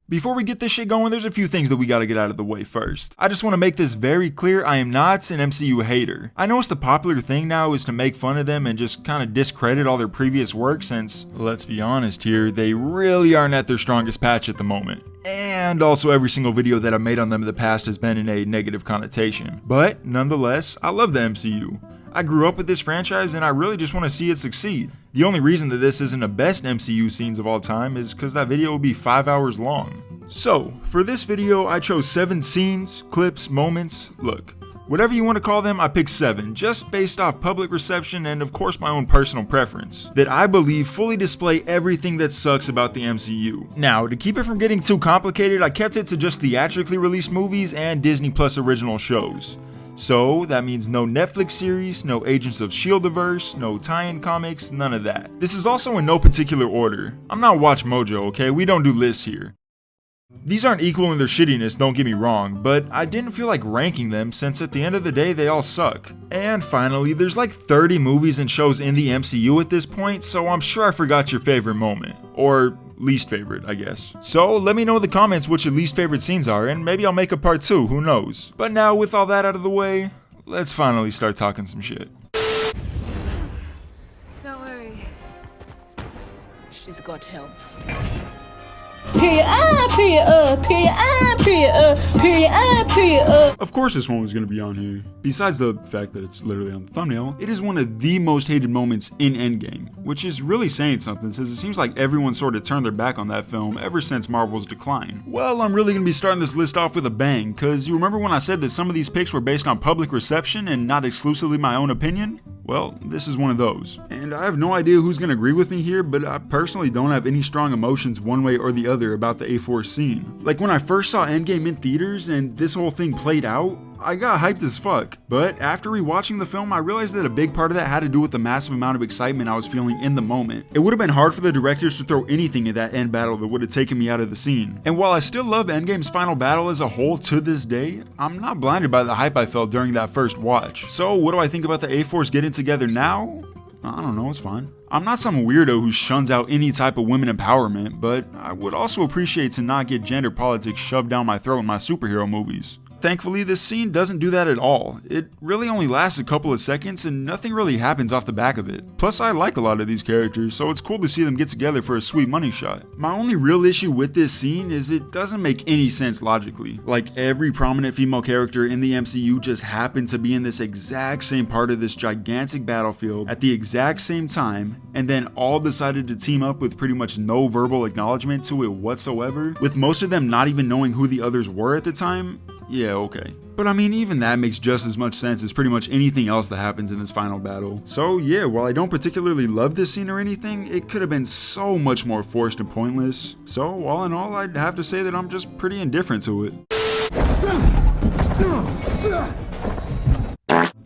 Before we get this shit going, there's a few things that we gotta get out of the way first. I just want to make this very clear, I am not an MCU hater. I know it's the popular thing now is to make fun of them and just kind of discredit all their previous work since, let's be honest here, they really aren't at their strongest patch at the moment. And also every single video that I've made on them in the past has been in a negative connotation. But nonetheless, I love the MCU. I grew up with this franchise and I really just want to see it succeed. The only reason that this isn't the best MCU scenes of all time is because that video will be 5 hours long. So, for this video I chose 7 scenes, clips, moments, look, whatever you want to call them, I picked 7, just based off public reception and of course my own personal preference, that I believe fully display everything that sucks about the MCU. Now, to keep it from getting too complicated, I kept it to just theatrically released movies and Disney Plus original shows. So, that means no Netflix series, no Agents of S.H.I.E.L.D.verse, no tie-in comics, none of that. This is also in no particular order. I'm not Watch Mojo, okay? We don't do lists here. These aren't equal in their shittiness, don't get me wrong, but I didn't feel like ranking them since at the end of the day they all suck. And finally, there's like 30 movies and shows in the MCU at this point, so I'm sure I forgot your favorite moment. Or least favorite, I guess. So let me know in the comments what your least favorite scenes are, and maybe I'll make a part 2, who knows. But now with all that out of the way, let's finally start talking some shit. Don't worry. She's got help. Of course this one was going to be on here. Besides the fact that it's literally on the thumbnail, it is one of the most hated moments in Endgame, which is really saying something since it seems like everyone sort of turned their back on that film ever since Marvel's decline. Well, I'm really going to be starting this list off with a bang, cause you remember when I said that some of these picks were based on public reception and not exclusively my own opinion? Well, this is one of those. And I have no idea who's going to agree with me here, but I personally don't have any strong emotions one way or the other about the A4 scene. Like when I first saw Endgame in theaters and this whole thing played out, I got hyped as fuck. But after rewatching the film, I realized that a big part of that had to do with the massive amount of excitement I was feeling in the moment. It would have been hard for the directors to throw anything in that end battle that would have taken me out of the scene. And while I still love Endgame's final battle as a whole to this day, I'm not blinded by the hype I felt during that first watch. So what do I think about the A4s getting together now? I don't know, it's fine. I'm not some weirdo who shuns out any type of women empowerment, but I would also appreciate to not get gender politics shoved down my throat in my superhero movies. Thankfully, this scene doesn't do that at all. It really only lasts a couple of seconds and nothing really happens off the back of it. Plus, I like a lot of these characters, so it's cool to see them get together for a sweet money shot. My only real issue with this scene is it doesn't make any sense logically. Like, every prominent female character in the MCU just happened to be in this exact same part of this gigantic battlefield at the exact same time, and then all decided to team up with pretty much no verbal acknowledgement to it whatsoever, with most of them not even knowing who the others were at the time. Yeah, okay. But I mean, even that makes just as much sense as pretty much anything else that happens in this final battle. So yeah, while I don't particularly love this scene or anything, it could have been so much more forced and pointless. So all in all, I'd have to say that I'm just pretty indifferent to it.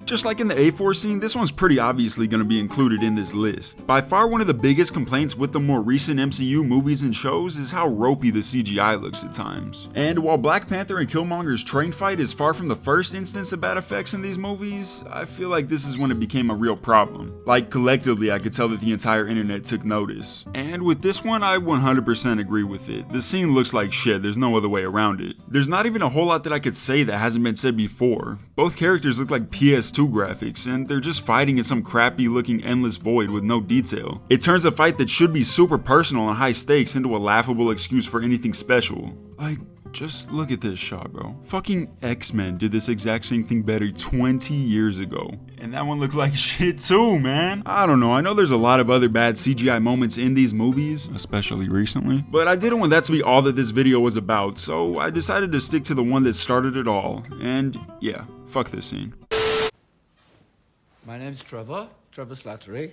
Just like in the A4 scene, this one's pretty obviously going to be included in this list. By far one of the biggest complaints with the more recent MCU movies and shows is how ropey the CGI looks at times. And while Black Panther and Killmonger's train fight is far from the first instance of bad effects in these movies, I feel like this is when it became a real problem. Like collectively, I could tell that the entire internet took notice. And with this one, I 100% agree with it. The scene looks like shit, there's no other way around it. There's not even a whole lot that I could say that hasn't been said before. Both characters look like PS2 graphics, and they're just fighting in some crappy looking endless void with no detail. It turns a fight that should be super personal and high stakes into a laughable excuse for anything special. Like, just look at this shot, bro. Fucking X-Men did this exact same thing better 20 years ago. And that one looked like shit too, man. I don't know, I know there's a lot of other bad CGI moments in these movies, especially recently, but I didn't want that to be all that this video was about, so I decided to stick to the one that started it all. And yeah, fuck this scene. My name's Trevor Slattery.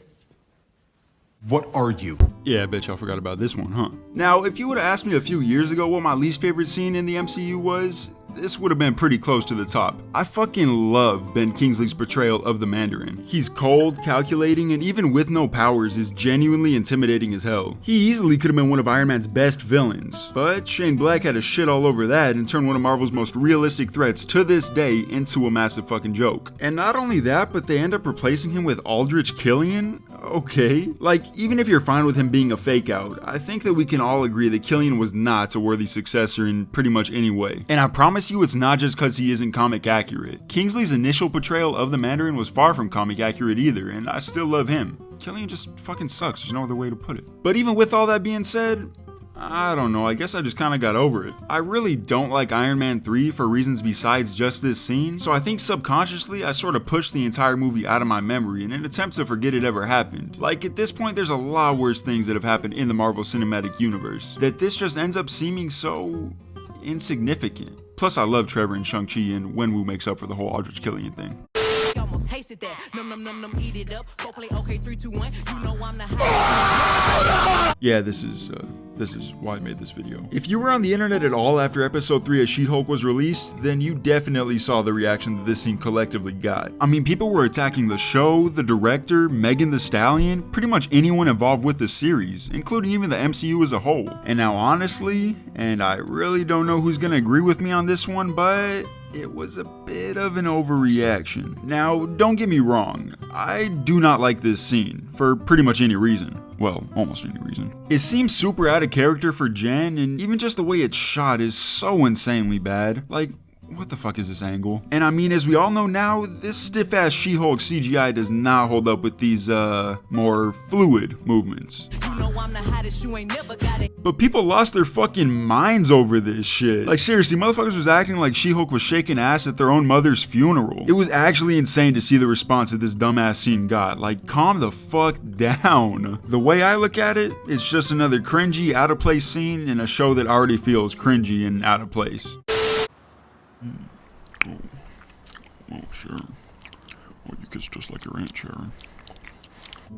What are you? Yeah, I bet y'all forgot about this one, huh? Now, if you would have asked me a few years ago what my least favorite scene in the MCU was, this would have been pretty close to the top. I fucking love Ben Kingsley's portrayal of the Mandarin. He's cold, calculating, and even with no powers is genuinely intimidating as hell. He easily could have been one of Iron Man's best villains, but Shane Black had to shit all over that and turn one of Marvel's most realistic threats to this day into a massive fucking joke. And not only that, but they end up replacing him with Aldrich Killian? Okay. Like, even if you're fine with him being a fake out, I think that we can all agree that Killian was not a worthy successor in pretty much any way. And I promise you it's not just because he isn't comic accurate. Kingsley's initial portrayal of the Mandarin was far from comic accurate either, and I still love him. Killian just fucking sucks, there's no other way to put it. But even with all that being said, I don't know, I guess I just kinda got over it. I really don't like Iron Man 3 for reasons besides just this scene, so I think subconsciously I sort of pushed the entire movie out of my memory in an attempt to forget it ever happened. Like, at this point there's a lot worse things that have happened in the Marvel Cinematic Universe, that this just ends up seeming so insignificant. Plus I love Trevor and Shang-Chi, and Wenwu makes up for the whole Aldrich Killian thing. Almost tasted that. Num num num num, eat it up. Go play okay, 3, 2, 1. You know I'm the high. Yeah, this is why I made this video. If you were on the internet at all after episode 3 of She-Hulk was released, then you definitely saw the reaction that this scene collectively got. I mean, people were attacking the show, the director, Megan Thee Stallion, pretty much anyone involved with the series, including even the MCU as a whole. And now honestly, and I really don't know who's gonna agree with me on this one, but it was a bit of an overreaction. Now, don't get me wrong, I do not like this scene, for pretty much any reason. Well, almost any reason. It seems super out of character for Jen, and even just the way it's shot is so insanely bad. Like, what the fuck is this angle? And I mean, as we all know now, this stiff-ass She-Hulk CGI does not hold up with these, more fluid movements. You know I'm the hottest, you ain't never got it. But people lost their fucking minds over this shit. Like, seriously, motherfuckers was acting like She-Hulk was shaking ass at their own mother's funeral. It was actually insane to see the response that this dumbass scene got. Like, calm the fuck down. The way I look at it, it's just another cringy, out of place scene in a show that already feels cringy and out of place. Oh, Sharon. Oh, you kiss just like your Aunt Sharon.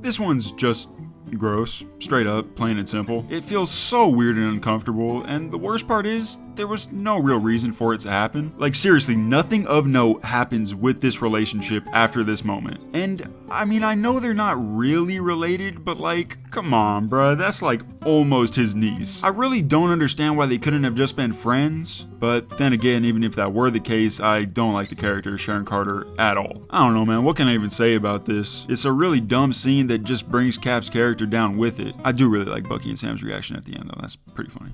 This one's just gross, straight up, plain and simple. It feels so weird and uncomfortable, and the worst part is, there was no real reason for it to happen. Like, seriously, nothing of note happens with this relationship after this moment. And, I mean, I know they're not really related, but like, come on, bruh, that's like almost his niece. I really don't understand why they couldn't have just been friends, but then again, even if that were the case, I don't like the character of Sharon Carter at all. I don't know, man, what can I even say about this? It's a really dumb scene that just brings Cap's character down with it. I do really like Bucky and Sam's reaction at the end, though. That's pretty funny.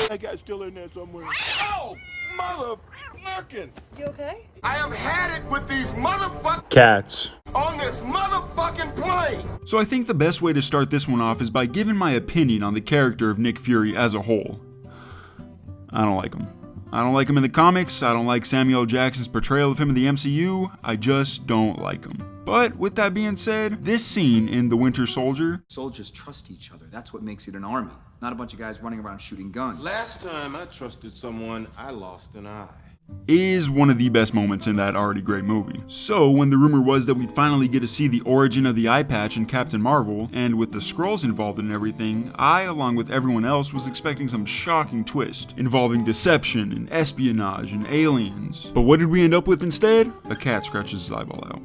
That guy's still in there somewhere. Oh, motherfucking! You okay? I have had it with these motherfucking Cats. on this motherfucking plane. So I think the best way to start this one off is by giving my opinion on the character of Nick Fury as a whole. I don't like him. I don't like him in the comics, I don't like Samuel L. Jackson's portrayal of him in the MCU, I just don't like him. But with that being said, this scene in The Winter Soldier... Soldiers trust each other. That's what makes it an army. Not a bunch of guys running around shooting guns. Last time I trusted someone, I lost an eye. is one of the best moments in that already great movie. So when the rumor was that we'd finally get to see the origin of the eye patch in Captain Marvel, and with the Skrulls involved in everything, I, along with everyone else, was expecting some shocking twist, involving deception and espionage and aliens. But what did we end up with instead? A cat scratches his eyeball out.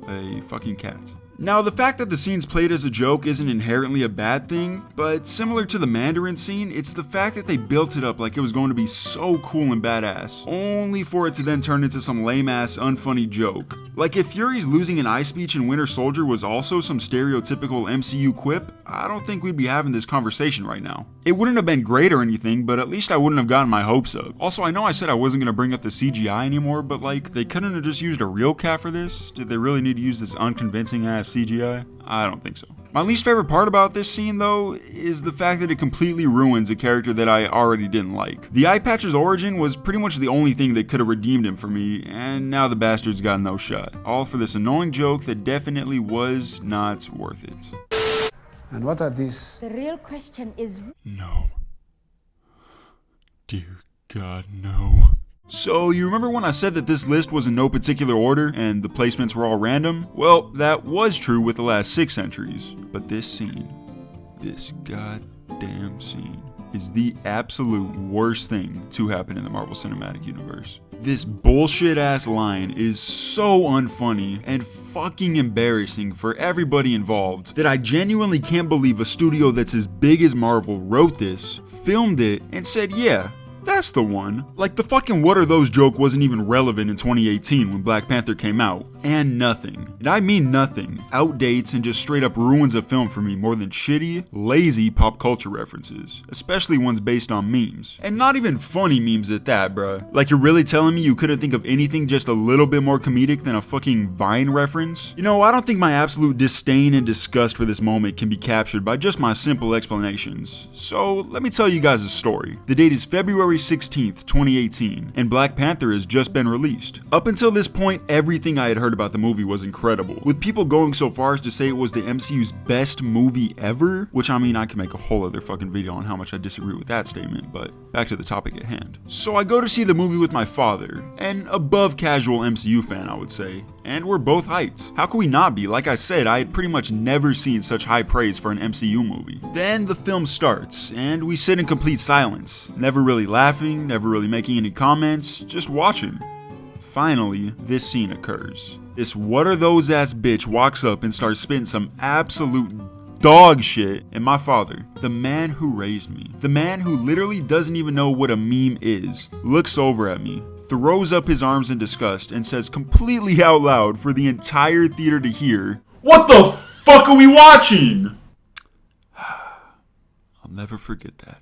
A fucking cat. Now, the fact that the scene's played as a joke isn't inherently a bad thing, but similar to the Mandarin scene, it's the fact that they built it up like it was going to be so cool and badass, only for it to then turn into some lame-ass, unfunny joke. Like, if Fury's losing an eye speech in Winter Soldier was also some stereotypical MCU quip, I don't think we'd be having this conversation right now. It wouldn't have been great or anything, but at least I wouldn't have gotten my hopes up. Also, I know I said I wasn't going to bring up the CGI anymore, but like, they couldn't have just used a real cat for this? Did they really need to use this unconvincing-ass CGI? I don't think so. My least favorite part about this scene, though, is the fact that it completely ruins a character that I already didn't like. The eye patch's origin was pretty much the only thing that could have redeemed him for me, and now the bastard's got no shot. All for this annoying joke that definitely was not worth it. And what are these? The real question is... No. Dear God, no. So, you remember when I said that this list was in no particular order, and the placements were all random? Well, that was true with the last 6 entries, but this scene, this goddamn scene, is the absolute worst thing to happen in the Marvel Cinematic Universe. This bullshit ass line is so unfunny and fucking embarrassing for everybody involved that I genuinely can't believe a studio that's as big as Marvel wrote this, filmed it, and said, yeah, that's the one. Like, the fucking what are those joke wasn't even relevant in 2018 when Black Panther came out. And nothing, and I mean nothing, outdates and just straight up ruins a film for me more than shitty, lazy pop culture references. Especially ones based on memes. And not even funny memes at that, bruh. Like, you're really telling me you couldn't think of anything just a little bit more comedic than a fucking Vine reference? You know, I don't think my absolute disdain and disgust for this moment can be captured by just my simple explanations. So, let me tell you guys a story. The date is February 16th, 2018, and Black Panther has just been released. Up until this point, everything I had heard about the movie was incredible, with people going so far as to say it was the MCU's best movie ever, which I mean I can make a whole other fucking video on how much I disagree with that statement, but back to the topic at hand. So I go to see the movie with my father, an above casual MCU fan I would say, and we're both hyped. How could we not be? Like I said, I had pretty much never seen such high praise for an MCU movie. Then the film starts, and we sit in complete silence, never really laughing, never really making any comments, just watching. Finally, this scene occurs. This what are those ass bitch walks up and starts spitting some absolute dog shit at my father, the man who raised me, the man who literally doesn't even know what a meme is, looks over at me, throws up his arms in disgust, and says completely out loud for the entire theater to hear, "What the fuck are we watching?" I'll never forget that.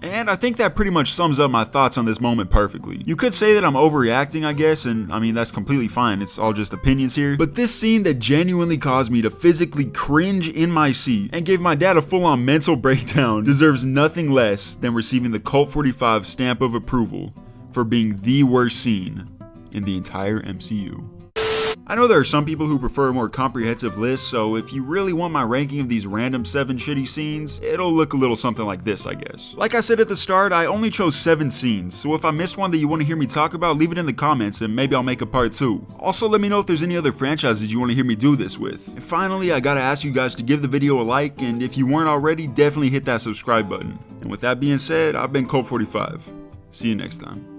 And I think that pretty much sums up my thoughts on this moment perfectly. You could say that I'm overreacting, I guess, and I mean, that's completely fine. It's all just opinions here. But this scene that genuinely caused me to physically cringe in my seat and gave my dad a full-on mental breakdown deserves nothing less than receiving the Cult 45 stamp of approval for being the worst scene in the entire MCU. I know there are some people who prefer a more comprehensive list, so if you really want my ranking of these random 7 shitty scenes, it'll look a little something like this, I guess. Like I said at the start, I only chose 7 scenes, so if I missed one that you want to hear me talk about, leave it in the comments and maybe I'll make a part 2. Also, let me know if there's any other franchises you want to hear me do this with. And finally, I gotta ask you guys to give the video a like, and if you weren't already, definitely hit that subscribe button. And with that being said, I've been Cult 45. See you next time.